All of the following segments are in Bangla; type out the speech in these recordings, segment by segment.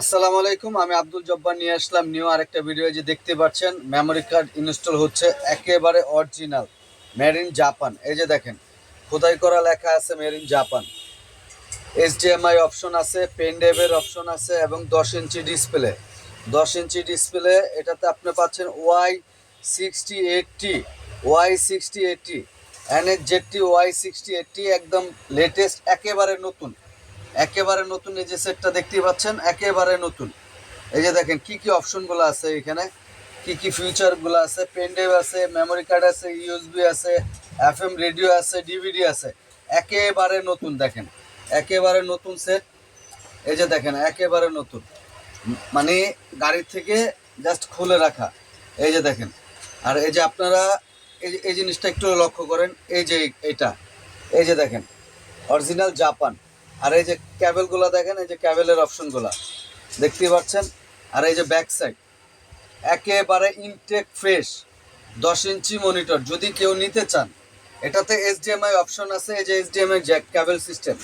আসসালামু আলাইকুম। আমি আব্দুল জব্বার নিয়ে আসলাম নিউ আরেকটা ভিডিও। যে দেখতে পাচ্ছেন মেমোরি কার্ড ইনস্টল হচ্ছে, একেবারে অরিজিনাল, মেড ইন জাপান। এই যে দেখেন, খোদাই করা লেখা আছে made in Japan. HDMI option আছে, পেন ড্রাইভের অপশন আছে এবং 10 ইঞ্চি ডিসপ্লে। 10 ইঞ্চি ডিসপ্লে, এটাতে আপনি পাচ্ছেন Y6080, Y6080 NH-ZT Y6080, একদম লেটেস্ট, একেবারে নতুন, একেবারে নতুন। এই যে সেটটা দেখতে পাচ্ছেন, একেবারে নতুন। এই যে দেখেন কি কি অপশনগুলো আছে এখানে, কি কি ফিচারগুলো আছে। পেন ড্রাইভ আছে, মেমোরি কার্ড আছে, ইউএসবি আছে, এফএম রেডিও আছে, ডিভিডি আছে, একেবারে নতুন। দেখেন একেবারে নতুন সেট। এই যে দেখেন একেবারে নতুন, মানে গাড়ির থেকে জাস্ট খুলে রাখা। এই যে দেখেন, আর এই যে আপনারা এই জিনিসটা একটু লক্ষ্য করেন। এই যে এটা, এই যে দেখেন অরিজিনাল জাপান। আর এই যে ক্যাবেলগুলো দেখেন, এই যে ক্যাবেলের অপশনগুলো দেখতে পাচ্ছেন। আর এই যে ব্যাক সাইড একেবারে ইনটেক ফ্রেশ। 10 ইঞ্চি মনিটর যদি কেউ নিতে চান, এটাতে এইচডিএমআই অপশন আছে। এই যে এইচডিএমআই জ্যাক ক্যাবেল সিস্টেম,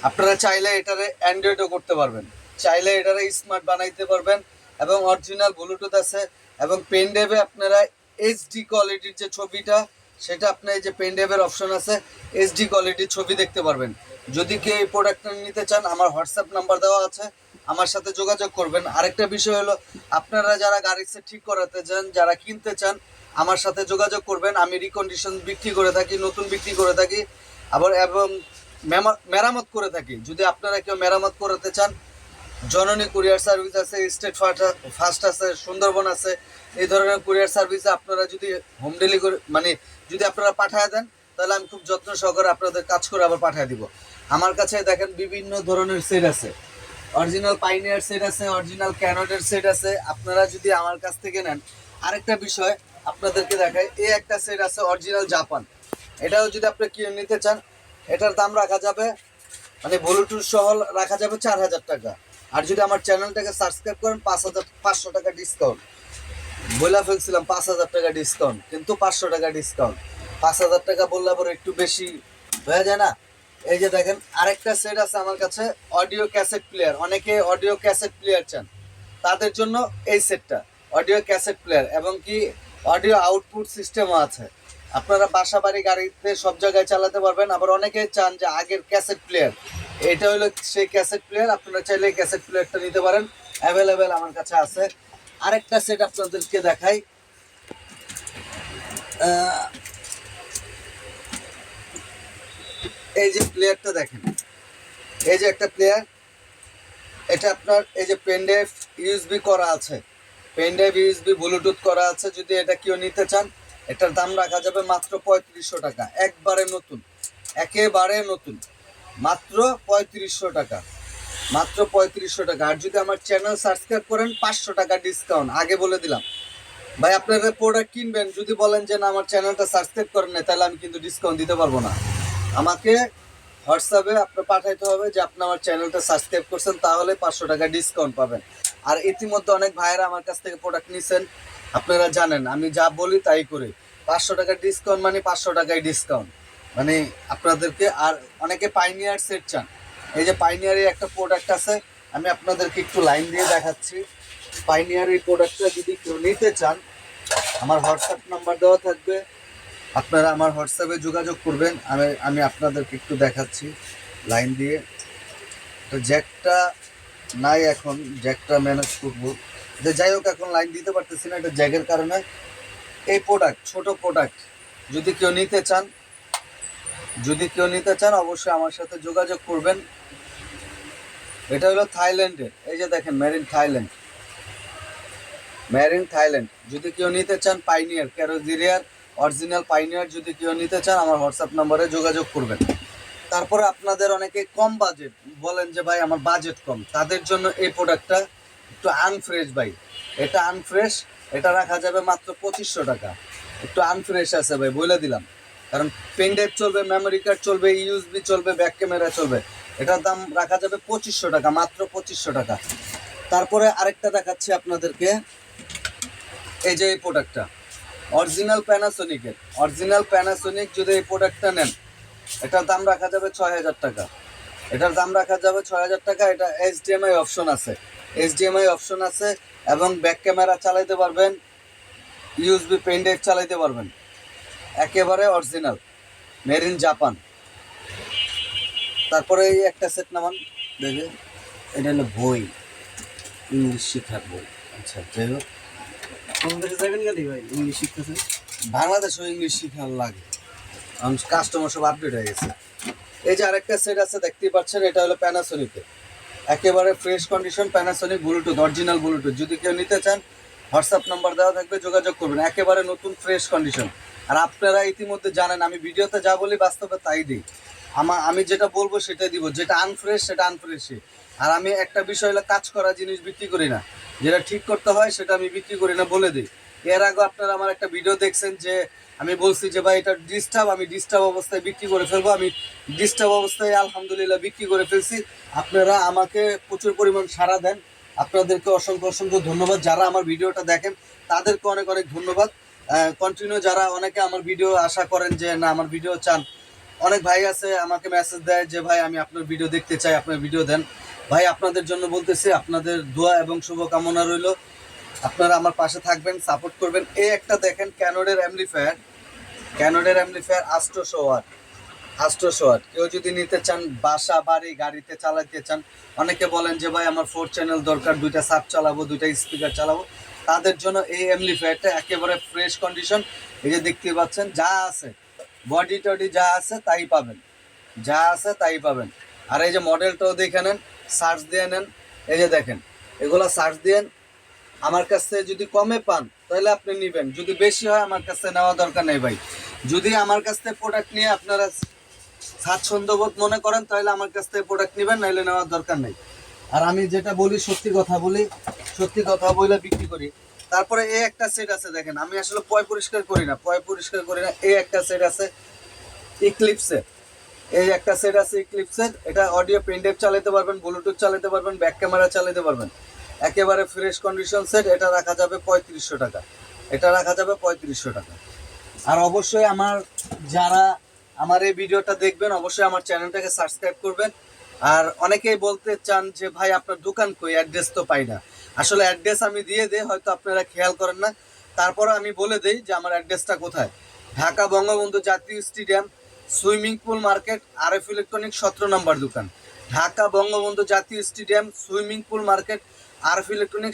আপনারা চাইলে এটারে অ্যান্ড্রয়েডও করতে পারবেন, চাইলে এটারে স্মার্ট বানাইতে পারবেন। এবং অরিজিনাল ব্লুটুথ আছে। এবং পেন ড্রাইভে আপনারা এইচডি কোয়ালিটির যে ছবিটা, সেটা আপনার এই যে পেন ড্রাইভের অপশন আছে, এইচডি কোয়ালিটির ছবি দেখতে পারবেন। যদি কেউ এই প্রোডাক্টটা নিতে চান, আমার হোয়াটসঅ্যাপ নাম্বার দেওয়া আছে, আমার সাথে যোগাযোগ করবেন। আরেকটা বিষয় হলো, আপনারা যারা গাড়ি সেট ঠিক করাতে চান, যারা কিনতে চান, আমার সাথে যোগাযোগ করবেন। আমি রিকন্ডিশন বিক্রি করে থাকি, নতুন বিক্রি করে থাকি, আবার এবং মেরামত করে থাকি। যদি আপনারা কেউ মেরামত করাতে চান, জননী কুরিয়ার সার্ভিস আছে, স্টেট ফাস্ট আছে, সুন্দরবন আছে। এই ধরনের কুরিয়ার সার্ভিসে আপনারা যদি হোম ডেলিভারি, মানে যদি আপনারা পাঠিয়ে দেন, তাহলে আমি খুব যত্ন সহকারে আপনাদের কাজ করে আবার পাঠিয়ে দিব। আমার কাছে দেখেন বিভিন্ন ধরনের সেট আছে, অরিজিনাল পাইনিয়ার সেট আছে, অরিজিনাল ক্যাননের সেট আছে। আপনারা যদি আমার কাছ থেকে নেন, আরেকটা বিষয় আপনাদেরকে দেখাই, এই একটা সেট আছে অরিজিনাল জাপান। এটাও যদি আপনি কিনে নিতে চান, এটার দাম রাখা যাবে, মানে ব্লুটুথ সহ রাখা যাবে 4,000 টাকা। আর যদি আমার চ্যানেলটাকে সাবস্ক্রাইব করেন, 5,500 টাকা ডিসকাউন্ট। বলে ফেলছিলাম 5,000 টাকা ডিসকাউন্ট, কিন্তু 500 টাকা ডিসকাউন্ট। 5,000 টাকা বললে পরে একটু বেশি হয়ে যায় না? এই যে দেখেন আরেকটা সেট আছে আমার কাছে, অডিও ক্যাসেট প্লেয়ার। অনেকে অডিও ক্যাসেট প্লেয়ার চান, তাদের জন্য এই সেটটা, অডিও ক্যাসেট প্লেয়ার এবং কি অডিও আউটপুট সিস্টেমও আছে। আপনারা বাসা বাড়ি গাড়িতে সব জায়গায় চালাতে পারবেন। আবার অনেকে চান যে আগের ক্যাসেট প্লেয়ার, এটা হলো সেই ক্যাসেট প্লেয়ার। আপনারা চাইলে ক্যাসেট প্লেয়ারটা নিতে পারেন, অ্যাভেলেবেল আমার কাছে আছে। আরেকটা সেট আপনাদেরকে দেখাই, এই যে প্লেয়ারটা দেখেন, এই যে একটা প্লেয়ার, এটা আপনার এই যে পেন ড্রাইভ ইউএসবি করা আছে, পেন ড্রাইভ ইউএসবি ব্লুটুথ করা আছে। যদি এটা কেউ নিতে চান, এটার দাম রাখা যাবে মাত্র 3500 টাকা, একবারে নতুন, একেবারে নতুন, মাত্র 3500 টাকা, মাত্র 3500 টাকা। আর যদি আমার চ্যানেল সাবস্ক্রাইব করেন, 500 টাকা ডিসকাউন্ট। আগে বলে দিলাম ভাই, আপনারা প্রোডাক্ট কিনবেন, যদি বলেন যে না আমার চ্যানেলটা সাবস্ক্রাইব করেন না, তাহলে আমি কিন্তু ডিসকাউন্ট দিতে পারবো না। আমাকে হোয়াটসঅ্যাপে আপনার পাঠাইতে হবে যে আপনি আমার চ্যানেলটা সাবস্ক্রাইব করছেন, তাহলে 500 টাকা ডিসকাউন্ট পাবেন। আর ইতিমধ্যে অনেক ভাইয়েরা আমার কাছ থেকে প্রোডাক্ট নিছেন, আপনারা জানেন আমি যা বলি তাই করি। 500 টাকা ডিসকাউন্ট মানে 500 টাকায় ডিসকাউন্ট, মানে আপনাদেরকে। আর অনেকে পাইনিয়ার সেট চান, এই যে পাইনিয়ারের একটা প্রোডাক্ট আছে, আমি আপনাদেরকে একটু লাইন দিয়ে দেখাচ্ছি। পাইনিয়ার এই প্রোডাক্টটা যদি কেউ নিতে চান, আমার হোয়াটসঅ্যাপ নাম্বার দেওয়া থাকবে, আপনারা আমার হোয়াটসঅ্যাপে যোগাযোগ করবেন। আমি আমি আপনাদেরকে একটু দেখাচ্ছি লাইন দিয়ে। তো জ্যাকটা নাই, এখন জ্যাকটা ম্যানেজ করবো, যে যাই হোক এখন লাইন দিতে পারতেছি না, এটা জ্যাকের কারণে। এই প্রোডাক্ট, ছোট প্রোডাক্ট, যদি কেউ নিতে চান, যদি কেউ নিতে চান অবশ্যই আমার সাথে যোগাযোগ করবেন। এটা হলো থাইল্যান্ডের, এই যে দেখেন মেরিন থাইল্যান্ড, মেরিন থাইল্যান্ড। যদি কেউ নিতে চান, পাইনিয়ার ক্যারোজিরিয়ার অরিজিনাল পাইনিয়ার যদি কেউ নিতে চান, আমার হোয়াটসঅ্যাপ নম্বরে যোগাযোগ করবেন। তারপরে আপনাদের অনেকে কম বাজেট বলেন যে ভাই আমার বাজেট কম, তাদের জন্য এই প্রোডাক্টটা একটু আনফ্রেশ ভাই, এটা আনফ্রেশ, এটা রাখা যাবে মাত্র 2500 টাকা। একটু আনফ্রেশ আছে ভাই, বলে দিলাম, কারণ পেন ড্রাইভ চলবে, মেমোরি কার্ড চলবে, ইউএসবি চলবে, ব্যাক ক্যামেরা চলবে। এটার দাম রাখা যাবে 2500 টাকা, মাত্র 2500 টাকা। তারপরে আরেকটা দেখাচ্ছি আপনাদেরকে, এই যে এই প্রোডাক্টটা অরিজিনাল প্যানাসোনিকের, অরিজিনাল প্যানাসোনিক। যদি এই প্রোডাক্টটা নেন, এটার দাম রাখা যাবে 6,000 টাকা, এটার দাম রাখা যাবে 6,000 টাকা। এটা এইচডিএমআই অপশন আছে, HDMI অপশন আছে এবং ব্যাক ক্যামেরা চালাতে পারবেন, USB পেন ড্রাইভ চালাতে পারবেন, একেবারে অরিজিনাল, মেড ইন জাপান। তারপরে এই একটা সেট নামান দেখে, এটা হলো বই, ইংলিশ শেখার বই। আচ্ছা যাই হোক, ইংলিশ শিখতেছে, বাংলাদেশেও ইংলিশ শেখার লাগে, কারণ কাস্টমার সব আপডেট হয়ে গেছে। এই যে আরেকটা সেট আছে দেখতেই পাচ্ছেন, এটা হলো প্যানাসোনিকের, একেবারে fresh condition Panasonic Bluetooth, original Bluetooth. যদি কেউ নিতে চান হোয়াটসঅ্যাপ নাম্বার দেওয়া থাকবে, যোগাযোগ করবেন, একেবারে নতুন ফ্রেশ কন্ডিশন। আর আপনারা ইতিমধ্যে জানেন আমি ভিডিওতে যা বলি বাস্তবে তাই দিই, আমি যেটা বলবো সেটাই দিব, যেটা আনফ্রেশ সেটা আনফ্রেশই। আর আমি একটা বিষয় হলো কাজ করা জিনিস বিক্রি করি না, যেটা ঠিক করতে হয় সেটা আমি বিক্রি করি না, বলে দিই। এর আগে আপনারা আমার একটা ভিডিও দেখছেন যে আমি বলছি যে ভাই এটা ডিস্টার্ব, আমি ডিস্টার্ব অবস্থায় বিক্রি করে ফেলবো, আমি ডিস্টার্ব অবস্থায় আলহামদুলিল্লাহ বিক্রি করে ফেলছি। আপনারা আমাকে প্রচুর পরিমাণ সাড়া দেন, আপনাদেরকে অসংখ্য অসংখ্য ধন্যবাদ। যারা আমার ভিডিওটা দেখেন তাদেরকে অনেক অনেক ধন্যবাদ। কন্টিনিউ যারা অনেকে আমার ভিডিও আশা করেন যে না আমার ভিডিও চান, অনেক ভাই আছে আমাকে মেসেজ দেয় যে ভাই আমি আপনার ভিডিও দেখতে চাই, আপনার ভিডিও দেন। ভাই আপনাদের জন্য বলতেছি, আপনাদের দোয়া এবং শুভকামনা রইল, আপনারা আমার পাশে থাকবেন, সাপোর্ট করবেন। এই একটা দেখেন ক্যানোডের অ্যাম্পলিফায়ার, ক্যানোডের অ্যাম্পলিফায়ার 800 ওয়াট, 800 ওয়াট। কেউ যদি নিতে চান, বাসা বাড়ি গাড়িতে চালাতে চান, অনেকে বলেন যে ভাই আমার 4 চ্যানেল দরকার, 2টা সাব চালাবো, 2টা স্পিকার চালাবো, তাদের জন্য এই অ্যাম্পলিফায়ারটা একেবারে ফ্রেশ কন্ডিশন। এই যে দেখতে পাচ্ছেন যা আছে, বডি টডি যা আছে তাই পাবেন, যা আছে তাই পাবেন। আর এই যে মডেলটাও দেখে নেন, সার্চ দিয়ে নেন, এই যে দেখেন এগুলো সার্চ দিয়ে আমার কাছ থেকে যদি কমে পান তাহলে আপনি নেবেন, যদি বেশি হয় আমার কাছ থেকে নেওয়া দরকার নেই ভাই। যদি আমার কাছ থেকে প্রোডাক্ট নিয়ে আপনারা স্বাচ্ছন্দ্যবোধ মনে করেন তাহলে আমার কাছ থেকে প্রোডাক্ট নেবেন, নাহলে নেওয়ার দরকার নেই। আর আমি যেটা বলি সত্যি কথা বলি, সত্যি কথা বলে বিক্রি করি। তারপরে এই একটা সেট আছে দেখেন, আমি আসলে পয় পরিষ্কার করি না, পয় পরিষ্কার করি না। এই একটা সেট আছে ইক্লিপসের, এই একটা সেট আছে ইক্লিপসের, এটা অডিও পেন ড্রাইভ চালাতে পারবেন, ব্লুটুথ চালাতে পারবেন, ব্যাক ক্যামেরা চালাতে পারবেন, একেবারে ফ্রেশ কন্ডিশন সেট। এটা রাখা যাবে 3500 টাকা, এটা রাখা যাবে 3500 টাকা। আর অবশ্যই আমার যারা আমার এই ভিডিওটা দেখবেন অবশ্যই আমার চ্যানেলটাকে সাবস্ক্রাইব করবেন। আর অনেকেই বলতে চান যে ভাই আপনার দোকান কই, অ্যাড্রেস তো পাই না। আসলে অ্যাড্রেস আমি দিয়ে দেই, হয়তো আপনারা খেয়াল করেন না, তারপরে আমি বলে দেই যে আমার অ্যাড্রেসটা কোথায়। ঢাকা বঙ্গবন্ধু জাতীয় stadium, swimming pool market, RF electronic 17 নম্বর দোকান। ঢাকা বঙ্গবন্ধু জাতীয় stadium, swimming pool market, RF electronic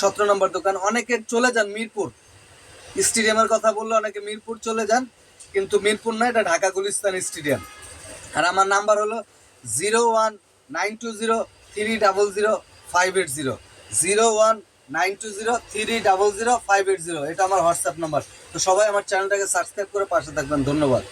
17 নম্বর দোকান। অনেকে চলে যান মিরপুর, স্টেডিয়ামের কথা বললে অনেকে মিরপুর চলে যান, কিন্তু মিরপুর না, এটা ঢাকা গুলিস্তান স্টেডিয়াম। আর আমার নাম্বার হলো 01920300580, 01920300580, এটা আমার হোয়াটসঅ্যাপ নাম্বার। তো সবাই আমার চ্যানেলটাকে সাবস্ক্রাইব করে পাশে থাকবেন, ধন্যবাদ।